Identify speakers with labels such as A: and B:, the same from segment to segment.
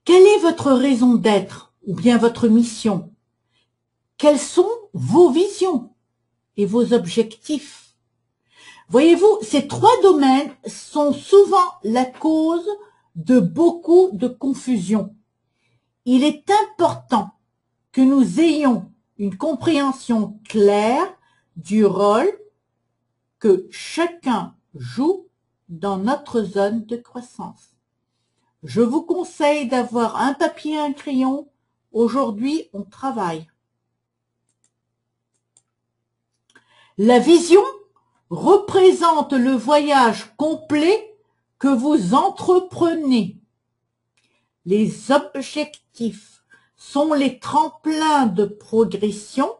A: Quelle est votre raison d'être ou bien votre mission? Quelles sont vos visions et vos objectifs? Voyez-vous, ces trois domaines sont souvent la cause de beaucoup de confusion. Il est important que nous ayons une compréhension claire du rôle que chacun joue dans notre zone de croissance. Je vous conseille d'avoir un papier et un crayon. Aujourd'hui, on travaille. La vision représente le voyage complet que vous entreprenez. Les objectifs sont les tremplins de progression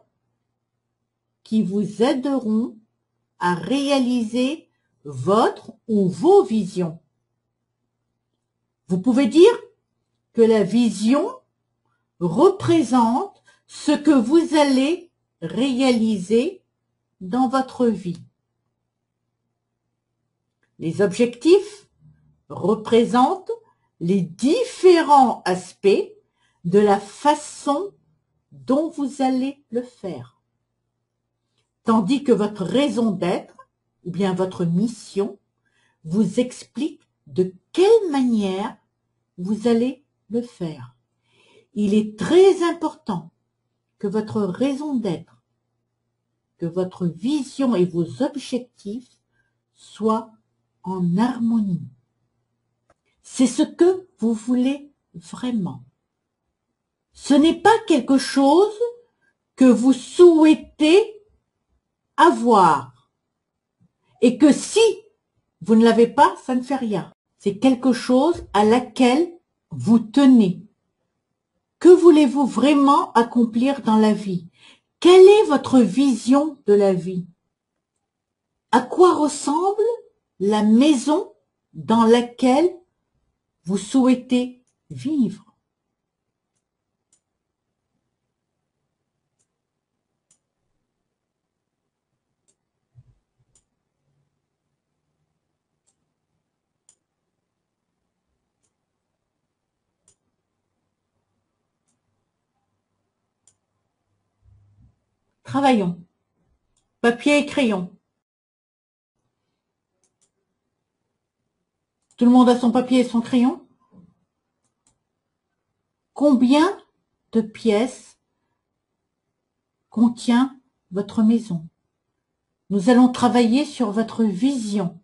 A: qui vous aideront à réaliser votre ou vos visions. Vous pouvez dire que la vision représente ce que vous allez réaliser dans votre vie. Les objectifs représentent les différents aspects de la façon dont vous allez le faire. Tandis que votre raison d'être, ou bien votre mission, vous explique de quelle manière vous allez le faire. Il est très important que votre raison d'être, que votre vision et vos objectifs soient en harmonie. C'est ce que vous voulez vraiment. Ce n'est pas quelque chose que vous souhaitez avoir et que si vous ne l'avez pas, ça ne fait rien. C'est quelque chose à laquelle vous tenez. Que voulez-vous vraiment accomplir dans la vie? Quelle est votre vision de la vie? À quoi ressemble la maison dans laquelle vous souhaitez vivre? Travaillons. Papier et crayon. Tout le monde a son papier et son crayon? Combien de pièces contient votre maison? Nous allons travailler sur votre vision.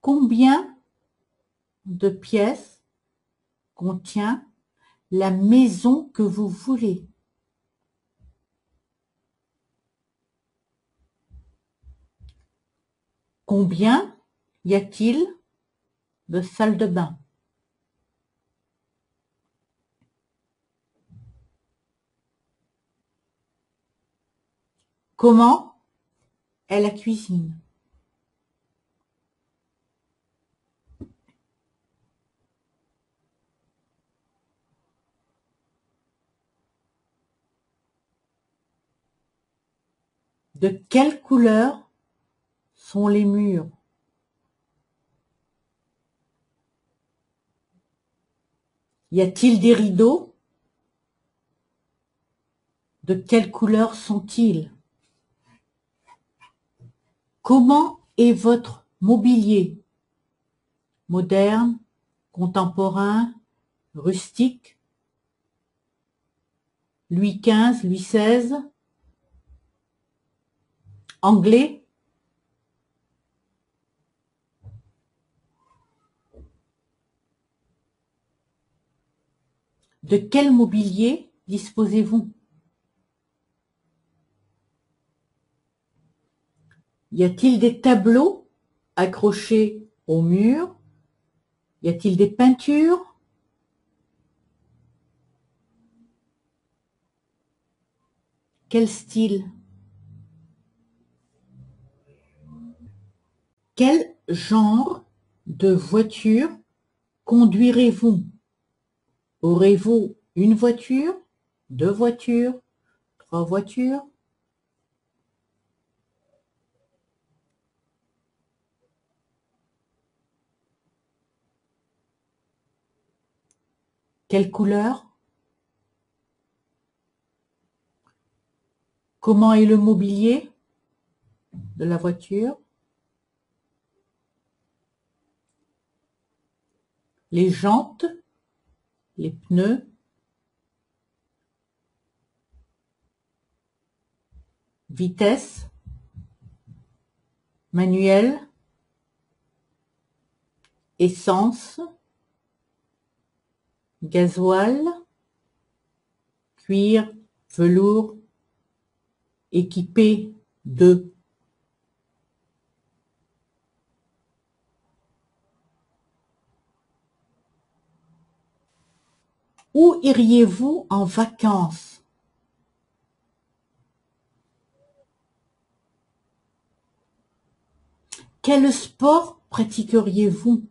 A: Combien de pièces contient la maison que vous voulez? Combien y a-t-il de salles de bain? Comment est la cuisine? De quelle couleur sont les murs? Y a-t-il des rideaux? De quelle couleur sont-ils? Comment est votre mobilier? Moderne, contemporain, rustique, Louis XV, Louis XVI, anglais? De quel mobilier disposez-vous? Y a-t-il des tableaux accrochés au mur? Y a-t-il des peintures? Quel style? Quel genre de voiture conduirez-vous? Aurez-vous une voiture, deux voitures, trois voitures? Quelle couleur? Comment est le mobilier de la voiture? Les jantes, les pneus, vitesse, manuel, essence, gasoil, cuir, velours, équipé de. Où iriez-vous en vacances? Quel sport pratiqueriez-vous?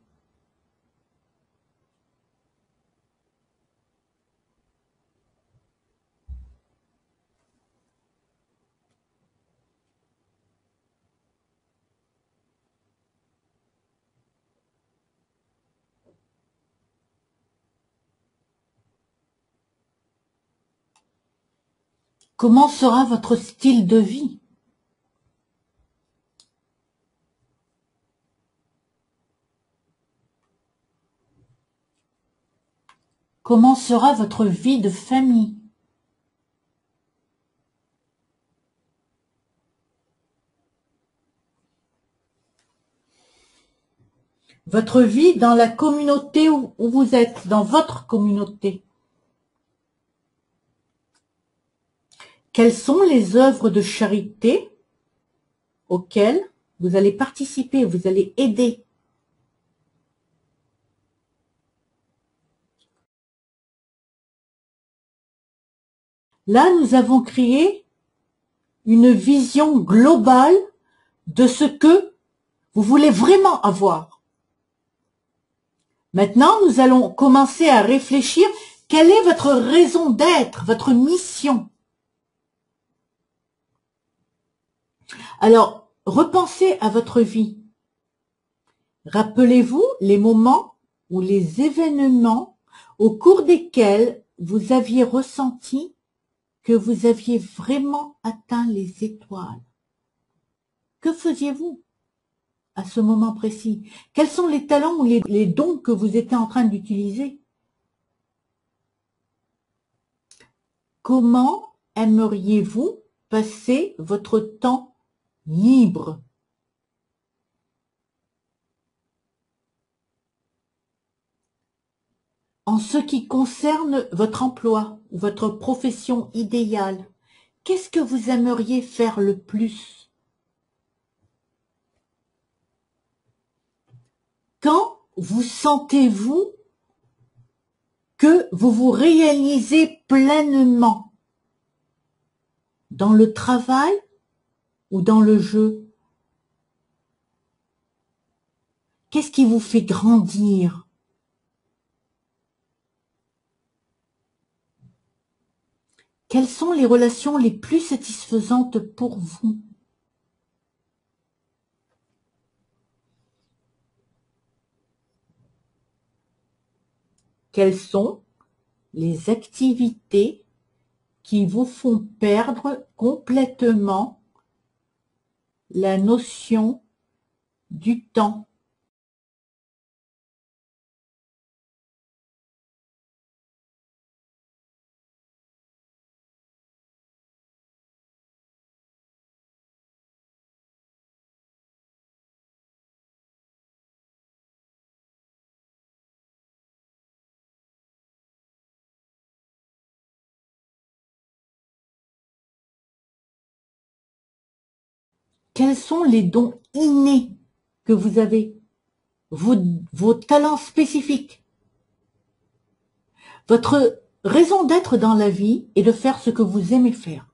A: Comment sera votre style de vie? Comment sera votre vie de famille? Votre vie dans la communauté où vous êtes, dans votre communauté. Quelles sont les œuvres de charité auxquelles vous allez participer, vous allez aider? Là, nous avons créé une vision globale de ce que vous voulez vraiment avoir. Maintenant, nous allons commencer à réfléchir. Quelle est votre raison d'être, votre mission? Alors, repensez à votre vie. Rappelez-vous les moments ou les événements au cours desquels vous aviez ressenti que vous aviez vraiment atteint les étoiles. Que faisiez-vous à ce moment précis? Quels sont les talents ou les dons que vous étiez en train d'utiliser? Comment aimeriez-vous passer votre temps libre? En ce qui concerne votre emploi ou votre profession idéale, qu'est-ce que vous aimeriez faire le plus? Quand vous sentez-vous que vous vous réalisez pleinement? Dans le travail ou dans le jeu? Qu'est-ce qui vous fait grandir? Quelles sont les relations les plus satisfaisantes pour vous? Quelles sont les activités qui vous font perdre complètement la notion du temps? Quels sont les dons innés que vous avez? Vos talents spécifiques? Votre raison d'être dans la vie est de faire ce que vous aimez faire.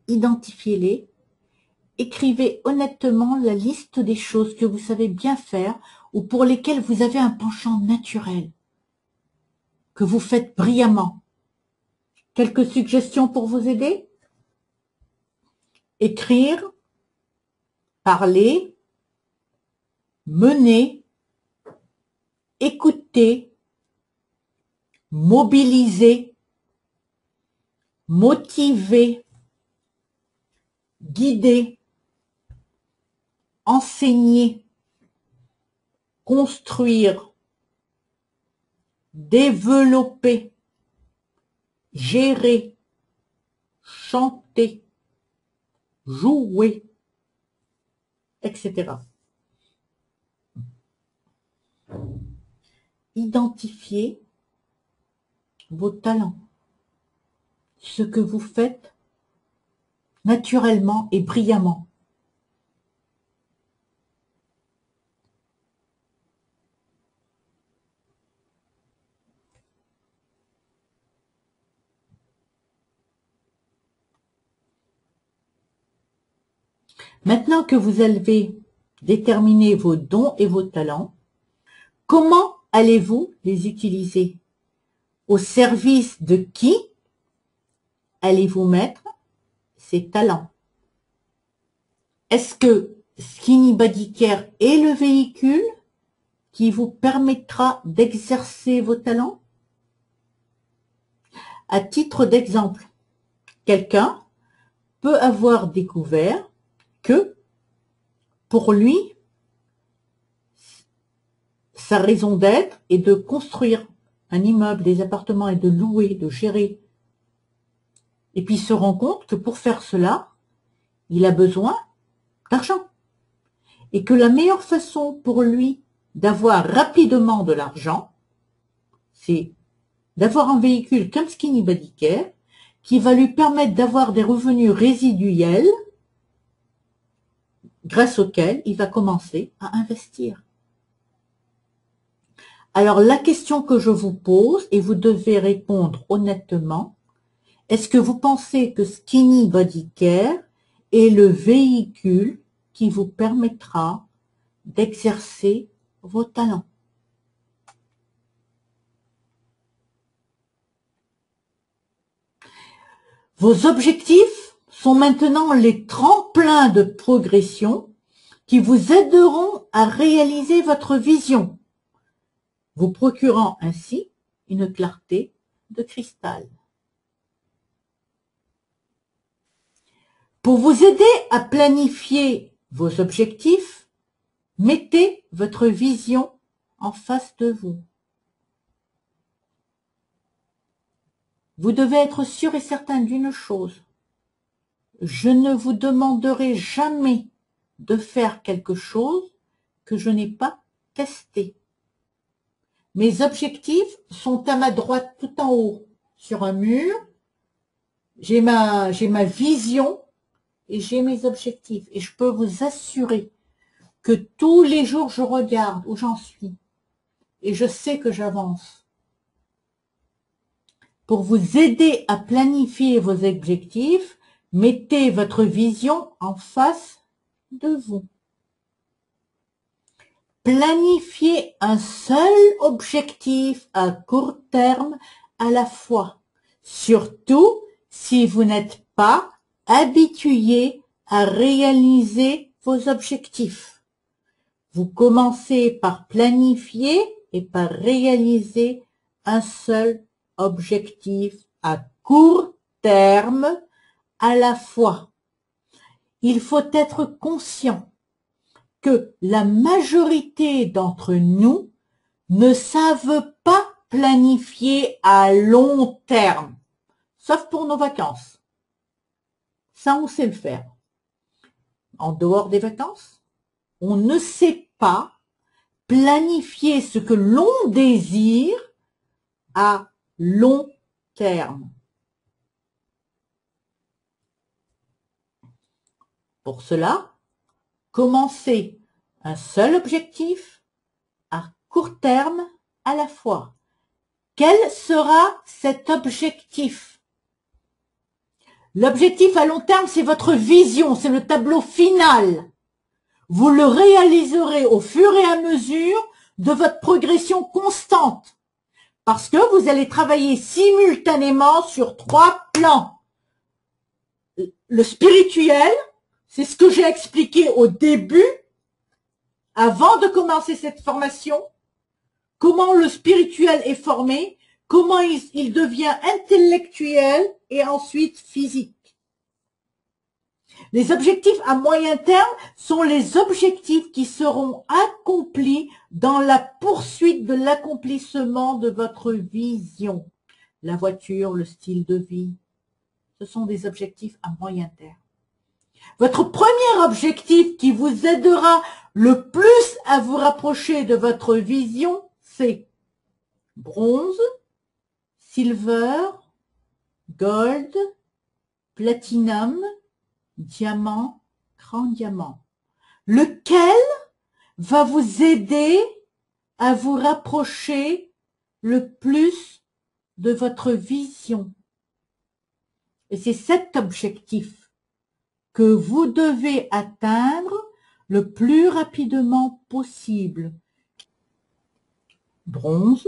A: Identifiez-les. Écrivez honnêtement la liste des choses que vous savez bien faire ou pour lesquelles vous avez un penchant naturel, que vous faites brillamment. Quelques suggestions pour vous aider? Écrire, parler, mener, écouter, mobiliser, motiver, guider, enseigner, construire, développer, gérer, chanter, jouer, etc. Identifiez vos talents, ce que vous faites naturellement et brillamment. Maintenant que vous avez déterminé vos dons et vos talents, comment allez-vous les utiliser? Au service de qui allez-vous mettre ces talents? Est-ce que Skinny Body Care est le véhicule qui vous permettra d'exercer vos talents? À titre d'exemple, quelqu'un peut avoir découvert que, pour lui, sa raison d'être est de construire un immeuble, des appartements et de louer, de gérer. Et puis il se rend compte que pour faire cela, il a besoin d'argent. Et que la meilleure façon pour lui d'avoir rapidement de l'argent, c'est d'avoir un véhicule comme Skinny Body Care qui va lui permettre d'avoir des revenus résiduels grâce auxquels il va commencer à investir. Alors la question que je vous pose, et vous devez répondre honnêtement, est-ce que vous pensez que Skinny Body Care est le véhicule qui vous permettra d'exercer vos talents? Vos objectifs sont maintenant les tremplins de progression qui vous aideront à réaliser votre vision, vous procurant ainsi une clarté de cristal. Pour vous aider à planifier vos objectifs, mettez votre vision en face de vous. Vous devez être sûr et certain d'une chose. Je ne vous demanderai jamais de faire quelque chose que je n'ai pas testé. Mes objectifs sont à ma droite tout en haut, sur un mur. J'ai ma vision et j'ai mes objectifs. Et je peux vous assurer que tous les jours, je regarde où j'en suis. Et je sais que j'avance. Pour vous aider à planifier vos objectifs, mettez votre vision en face de vous. Planifiez un seul objectif à court terme à la fois, surtout si vous n'êtes pas habitué à réaliser vos objectifs. Vous commencez par planifier et par réaliser un seul objectif à court terme à la fois. Il faut être conscient que la majorité d'entre nous ne savent pas planifier à long terme, sauf pour nos vacances. Ça, on sait le faire. En dehors des vacances, on ne sait pas planifier ce que l'on désire à long terme. Pour cela, commencez un seul objectif à court terme à la fois. Quel sera cet objectif? L'objectif à long terme, c'est votre vision, c'est le tableau final. Vous le réaliserez au fur et à mesure de votre progression constante. Parce que vous allez travailler simultanément sur 3 plans. Le spirituel, c'est ce que j'ai expliqué au début, avant de commencer cette formation, comment le spirituel est formé, comment il devient intellectuel et ensuite physique. Les objectifs à moyen terme sont les objectifs qui seront accomplis dans la poursuite de l'accomplissement de votre vision. La voiture, le style de vie, ce sont des objectifs à moyen terme. Votre premier objectif qui vous aidera le plus à vous rapprocher de votre vision, c'est bronze, silver, gold, platinum, diamant, grand diamant. Lequel va vous aider à vous rapprocher le plus de votre vision? Et c'est cet objectif que vous devez atteindre le plus rapidement possible. Bronze,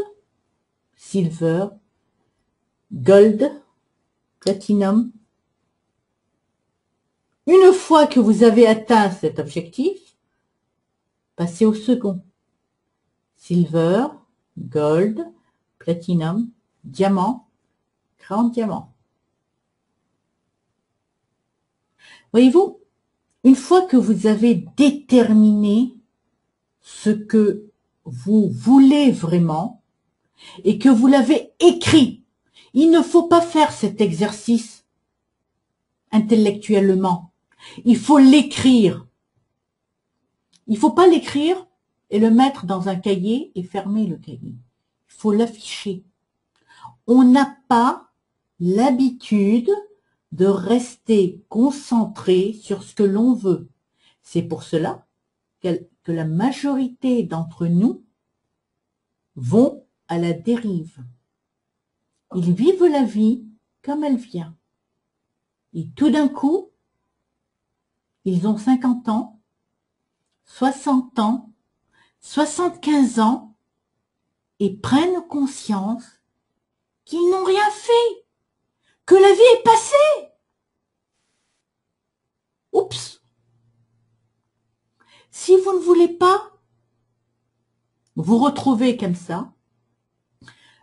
A: silver, gold, platinum. Une fois que vous avez atteint cet objectif, passez au second. Silver, gold, platinum, diamant, grand diamant. Voyez-vous, une fois que vous avez déterminé ce que vous voulez vraiment et que vous l'avez écrit, il ne faut pas faire cet exercice intellectuellement. Il faut l'écrire. Il ne faut pas l'écrire et le mettre dans un cahier et fermer le cahier. Il faut l'afficher. On n'a pas l'habitude de rester concentré sur ce que l'on veut. C'est pour cela que la majorité d'entre nous vont à la dérive. Ils vivent la vie comme elle vient. Et tout d'un coup, ils ont 50 ans, 60 ans, 75 ans et prennent conscience qu'ils n'ont rien fait, que la vie est passée. Oups! Si vous ne voulez pas vous retrouver comme ça,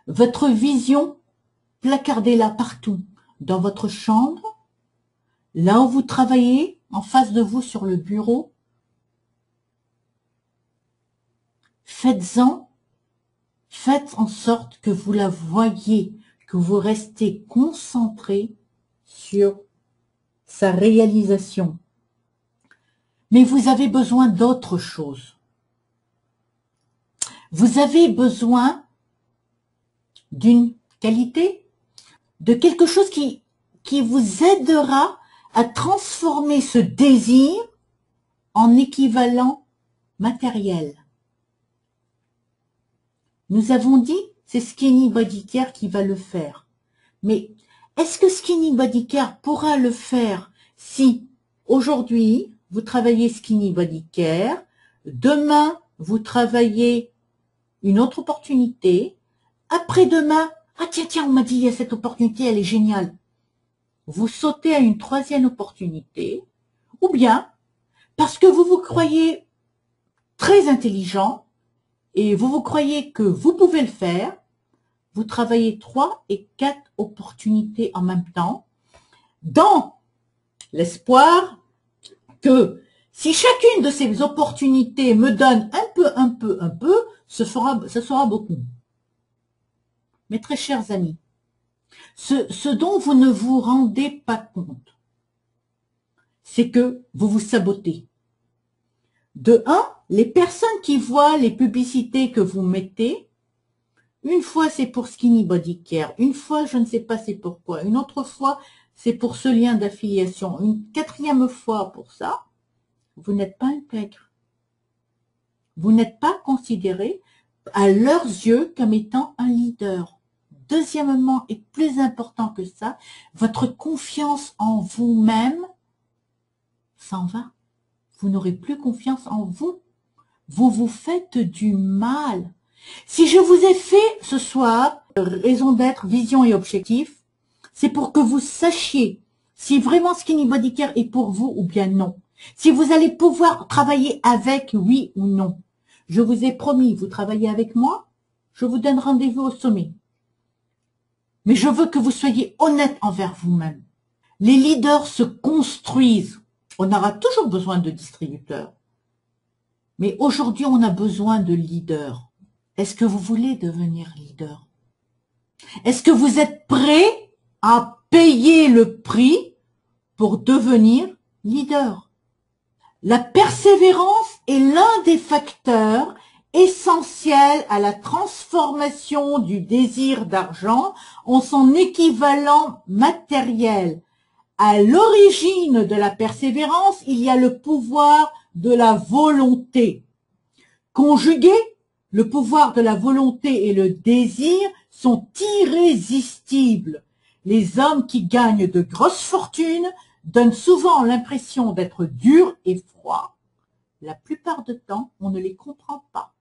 A: votre vision, placardez-la partout, dans votre chambre, là où vous travaillez, en face de vous sur le bureau. Faites en sorte que vous la voyez, que vous restez concentré sur sa réalisation. Mais vous avez besoin d'autre chose. Vous avez besoin d'une qualité, de quelque chose qui vous aidera à transformer ce désir en équivalent matériel. Nous avons dit, c'est Skinny Body Care qui va le faire. Mais est-ce que Skinny Body Care pourra le faire si aujourd'hui vous travaillez Skinny Body Care, demain vous travaillez une autre opportunité, après-demain, ah tiens, on m'a dit, il y a cette opportunité, elle est géniale. Vous sautez à une troisième opportunité, ou bien, parce que vous vous croyez très intelligent, et vous croyez que vous pouvez le faire, vous travaillez 3 et 4 opportunités en même temps, dans l'espoir que si chacune de ces opportunités me donne un peu, ça sera beaucoup. Mes très chers amis, ce dont vous ne vous rendez pas compte, c'est que vous vous sabotez. De un, les personnes qui voient les publicités que vous mettez, une fois c'est pour Skinny Body Care, une fois je ne sais pas c'est pourquoi, une autre fois c'est pour ce lien d'affiliation, une quatrième fois pour ça, vous n'êtes pas intègre. Vous n'êtes pas considéré à leurs yeux comme étant un leader. Deuxièmement, et plus important que ça, votre confiance en vous-même s'en va. Vous n'aurez plus confiance en vous. Vous vous faites du mal. Si je vous ai fait ce soir, raison d'être, vision et objectif, c'est pour que vous sachiez si vraiment Skinny Body Care est pour vous ou bien non. Si vous allez pouvoir travailler avec, oui ou non. Je vous ai promis, vous travaillez avec moi, je vous donne rendez-vous au sommet. Mais je veux que vous soyez honnête envers vous-même. Les leaders se construisent. On aura toujours besoin de distributeurs. Mais aujourd'hui, on a besoin de leaders. Est-ce que vous voulez devenir leader? Est-ce que vous êtes prêt à payer le prix pour devenir leader? La persévérance est l'un des facteurs essentiels à la transformation du désir d'argent en son équivalent matériel. À l'origine de la persévérance, il y a le pouvoir de la volonté. Conjugués, le pouvoir de la volonté et le désir sont irrésistibles. Les hommes qui gagnent de grosses fortunes donnent souvent l'impression d'être durs et froids. La plupart du temps, on ne les comprend pas.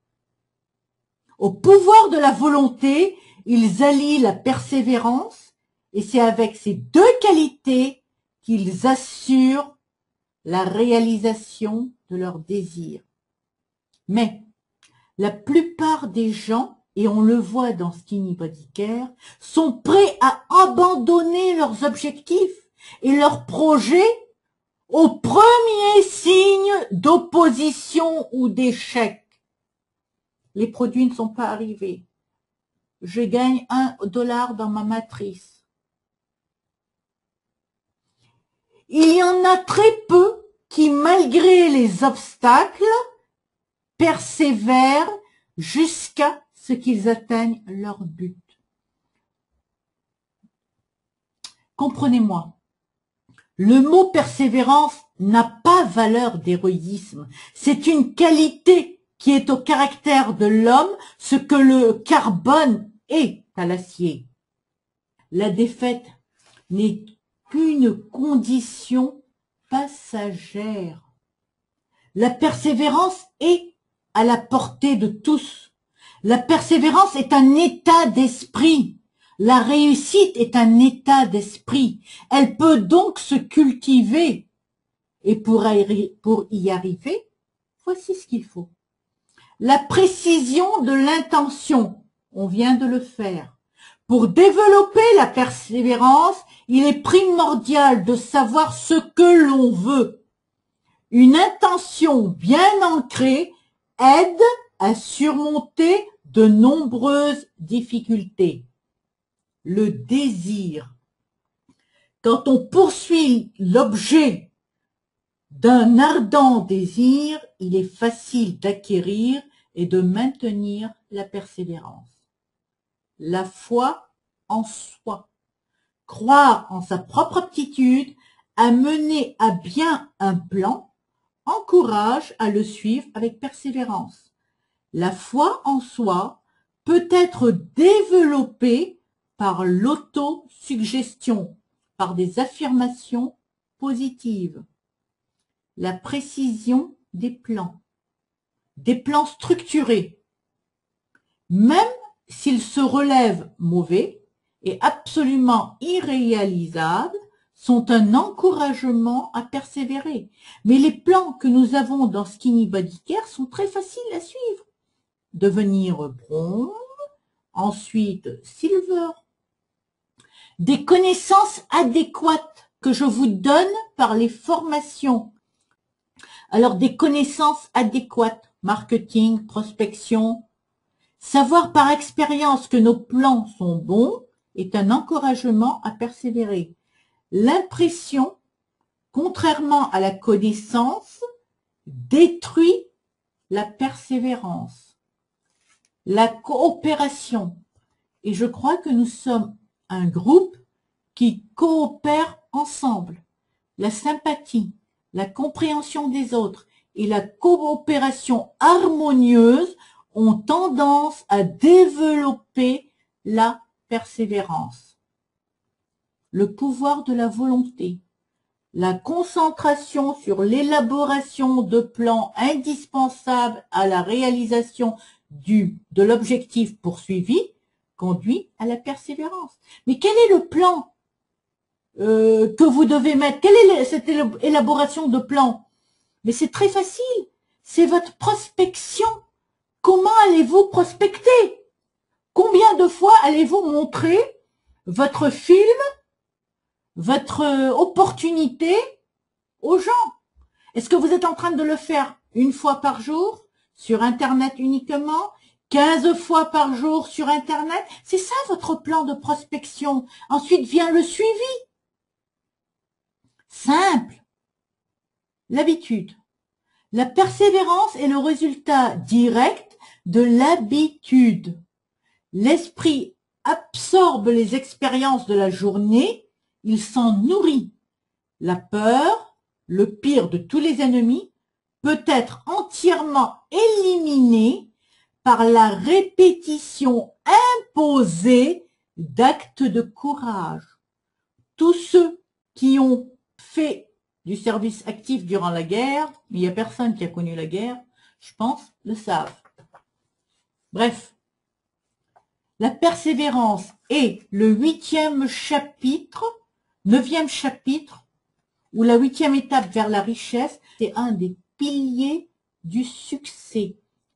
A: Au pouvoir de la volonté, ils allient la persévérance et c'est avec ces deux qualités qu'ils assurent la réalisation de leurs désirs. Mais la plupart des gens, et on le voit dans Skinny Body Care, sont prêts à abandonner leurs objectifs et leurs projets au premier signe d'opposition ou d'échec. Les produits ne sont pas arrivés. Je gagne $1 dans ma matrice. Il y en a très peu qui, malgré les obstacles, persévèrent jusqu'à ce qu'ils atteignent leur but. Comprenez-moi, le mot persévérance n'a pas valeur d'héroïsme. C'est une qualité qui est au caractère de l'homme, ce que le carbone est à l'acier. La défaite n'est qu'une condition passagère. La persévérance est à la portée de tous. La persévérance est un état d'esprit. La réussite est un état d'esprit. Elle peut donc se cultiver. Et pour y arriver, voici ce qu'il faut. La précision de l'intention, on vient de le faire. Pour développer la persévérance, il est primordial de savoir ce que l'on veut. Une intention bien ancrée aide à surmonter de nombreuses difficultés. Le désir. Quand on poursuit l'objet d'un ardent désir, il est facile d'acquérir et de maintenir la persévérance. La foi en soi. Croire en sa propre aptitude à mener à bien un plan encourage à le suivre avec persévérance. La foi en soi peut être développée par l'autosuggestion, par des affirmations positives. La précision des plans structurés, même s'ils se relèvent mauvais et absolument irréalisables, sont un encouragement à persévérer. Mais les plans que nous avons dans Skinny Body Care sont très faciles à suivre. Devenir bronze, ensuite silver. Des connaissances adéquates que je vous donne par les formations. Alors, des connaissances adéquates, marketing, prospection. Savoir par expérience que nos plans sont bons est un encouragement à persévérer. L'impression, contrairement à la connaissance, détruit la persévérance. La coopération. Et je crois que nous sommes un groupe qui coopère ensemble. La sympathie, la compréhension des autres et la coopération harmonieuse ont tendance à développer la persévérance. Le pouvoir de la volonté, la concentration sur l'élaboration de plans indispensables à la réalisation de l'objectif poursuivi conduit à la persévérance. Mais quel est le plan que vous devez mettre? Quelle est cette élaboration de plan? Mais c'est très facile, c'est votre prospection. Comment allez-vous prospecter? Combien de fois allez-vous montrer votre film, votre opportunité aux gens. Est-ce que vous êtes en train de le faire une fois par jour, sur Internet uniquement, 15 fois par jour sur Internet? C'est ça votre plan de prospection. Ensuite vient le suivi. Simple. L'habitude. La persévérance est le résultat direct de l'habitude. L'esprit absorbe les expériences de la journée, il s'en nourrit. La peur, le pire de tous les ennemis, peut être entièrement éliminée par la répétition imposée d'actes de courage. Tous ceux qui ont fait du service actif durant la guerre, il n'y a personne qui a connu la guerre, je pense, le savent. Bref, la persévérance est le 8e chapitre, 9e chapitre, ou la 8e étape vers la richesse, c'est un des piliers du succès.